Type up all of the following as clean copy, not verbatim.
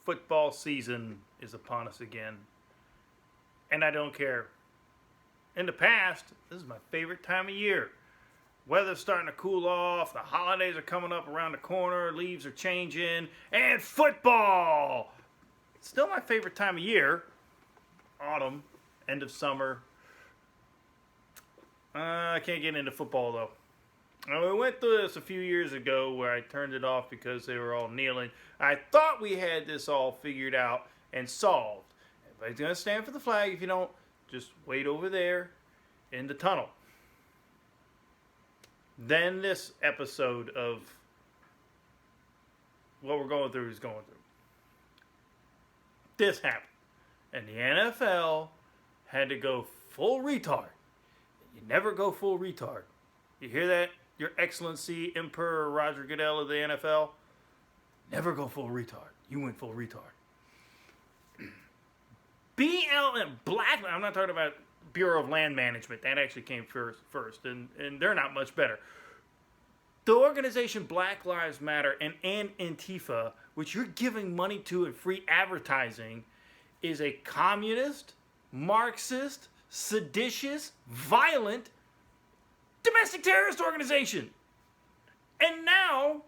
Football season is upon us again. And I don't care. In the past, this is my favorite time of year. Weather's starting to cool off. The holidays are coming up around the corner. Leaves are changing. And football! It's still my favorite time of year. Autumn, end of summer. I can't get into football, though. We went through this a few years ago where I turned it off because they were all kneeling. I thought we had this all figured out and solved. Everybody's going to stand for the flag. If you don't, just wait over there in the tunnel. Then this episode of what we're going through is going through. This happened. And the NFL had to go full retard. You never go full retard. You hear that? Your Excellency, Emperor Roger Goodell of the NFL? Never go full retard. You went full retard. BLM, Black, I'm not talking about Bureau of Land Management. That actually came first, and they're not much better. The organization Black Lives Matter and Antifa, which you're giving money to and free advertising, is a communist, Marxist, seditious, violent, domestic terrorist organization. And now,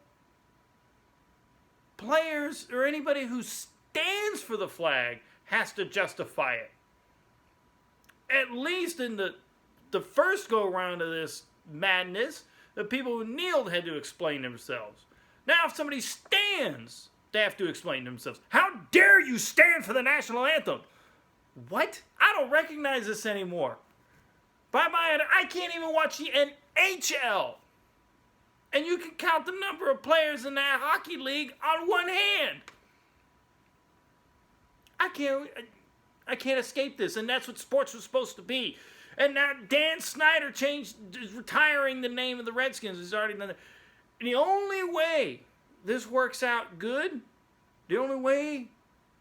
players or anybody who stands for the flag has to justify it. At least in the first go-around of this madness, the people who kneeled had to explain themselves. Now if somebody stands, they have to explain themselves. How dare you stand for the national anthem? What? I don't recognize this anymore. Bye-bye. I can't even watch the NHL. And you can count the number of players in that hockey league on one hand. I can't escape this, and that's what sports was supposed to be. And now Dan Snyder is retiring the name of the Redskins. He's already done that. And the only way this works out good, the only way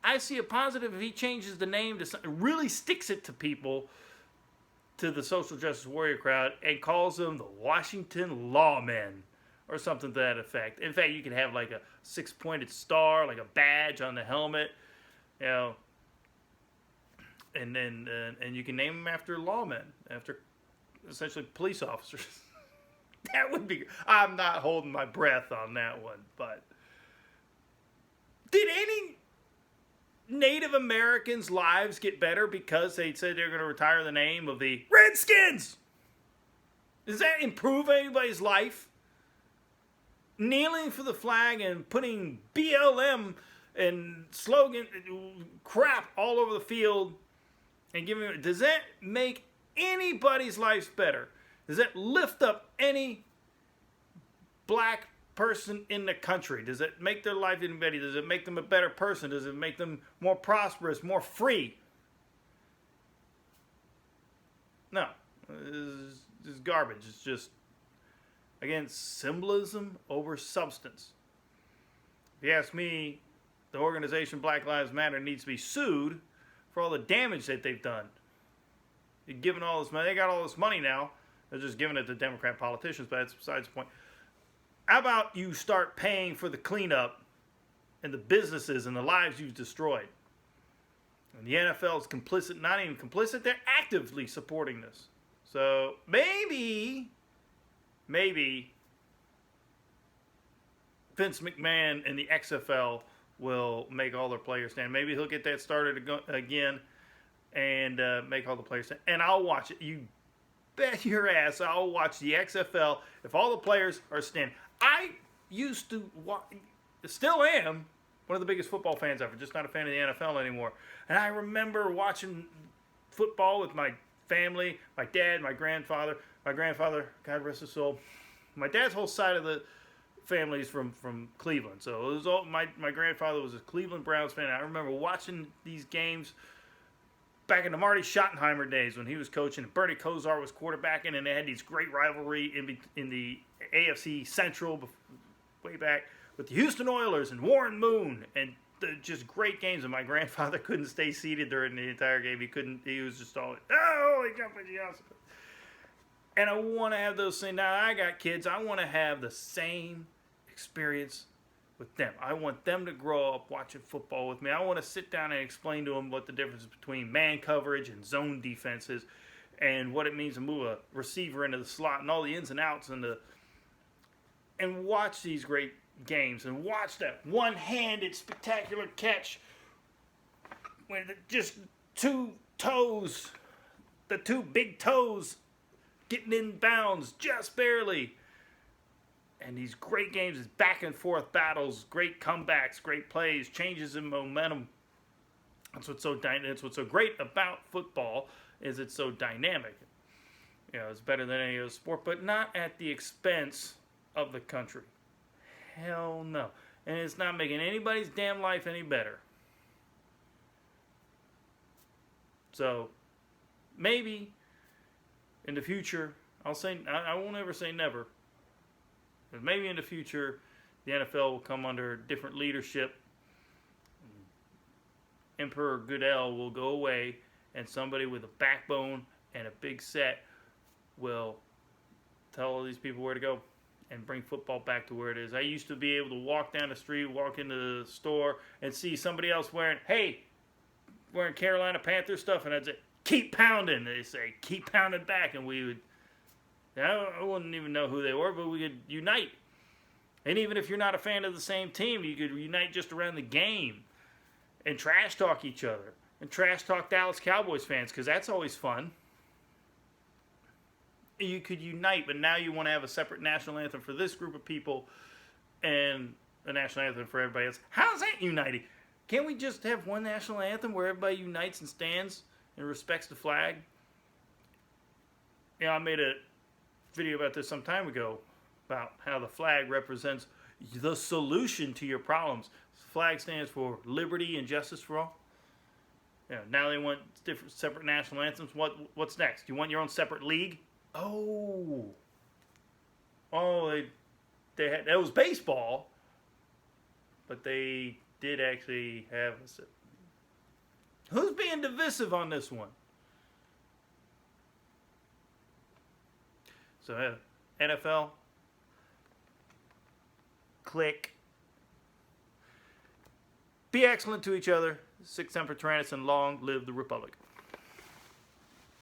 I see a positive if he changes the name to something, really sticks it to people, to the social justice warrior crowd, and calls them the Washington Lawmen or something to that effect. In fact, you could have like a 6-pointed star, like a badge on the helmet, you know, and then and you can name them after lawmen, after essentially police officers. That would be. I'm not holding my breath on that one, but did any Native Americans' lives get better because they said they're going to retire the name of the Redskins? Does that improve anybody's life? Kneeling for the flag and putting BLM and slogan crap all over the field and giving, does that make anybody's life better? Does that lift up any black person in the country? Does it make their life any better? Does it make them a better person? Does it make them more prosperous, more free? No. This is garbage. It's just, again, symbolism over substance. If you ask me, the organization Black Lives Matter needs to be sued for all the damage that they've done. They're giving all this money. They got all this money now. They're just giving it to Democrat politicians, but that's besides the point. How about you start paying for the cleanup and the businesses and the lives you've destroyed? And the NFL is complicit, not even complicit, they're actively supporting this. So maybe Vince McMahon and the XFL will make all their players stand. Maybe he'll get that started again and make all the players stand. And I'll watch it. You bet your ass I'll watch the XFL if all the players are standing. I used to watch, still am, one of the biggest football fans ever, just not a fan of the NFL anymore. And I remember watching football with my family, my dad, my grandfather. My grandfather, God rest his soul, my dad's whole side of the family is from Cleveland. So it was all, my grandfather was a Cleveland Browns fan. I remember watching these games back in the Marty Schottenheimer days when he was coaching and Bernie Kosar was quarterbacking, and they had these great rivalry in the AFC Central way back with the Houston Oilers and Warren Moon, and just great games. And my grandfather couldn't stay seated during the entire game. He was just all, oh, he jumped in the house. And I want to have those things. Now I got kids. I want to have the same experience with them. I want them to grow up watching football with me. I want to sit down and explain to them what the difference between man coverage and zone defense is, and what it means to move a receiver into the slot and all the ins and outs and watch these great games and watch that one-handed spectacular catch when just two toes, the two big toes getting in bounds just barely. And these great games, these back and forth battles, great comebacks, great plays, changes in momentum. That's what's so great about football, is it's so dynamic. You know, it's better than any other sport, but not at the expense of the country. Hell no. And it's not making anybody's damn life any better. So maybe in the future, I won't ever say never, but maybe in the future the NFL will come under different leadership. Emperor Goodell will go away, and somebody with a backbone and a big set will tell all these people where to go and bring football back to where it is. I used to be able to walk down the street, walk into the store, and see somebody else wearing Carolina Panthers stuff, and I'd say, keep pounding. They say, keep pounding back, and we would, I wouldn't even know who they were, but we could unite. And even if you're not a fan of the same team, you could unite just around the game and trash talk each other and trash talk Dallas Cowboys fans, because that's always fun. You could unite, but now you want to have a separate national anthem for this group of people and a national anthem for everybody else. How's that uniting? Can't we just have one national anthem where everybody unites and stands and respects the flag? You know, I made a video about this some time ago about how the flag represents the solution to your problems. The flag stands for liberty and justice for all. You know, now they want different separate national anthems. What's next? You want your own separate league? Oh, they had, that was baseball, but they did actually have who's being divisive on this one? So NFL, click. Be excellent to each other. Sic semper tyrannis, and long live the Republic.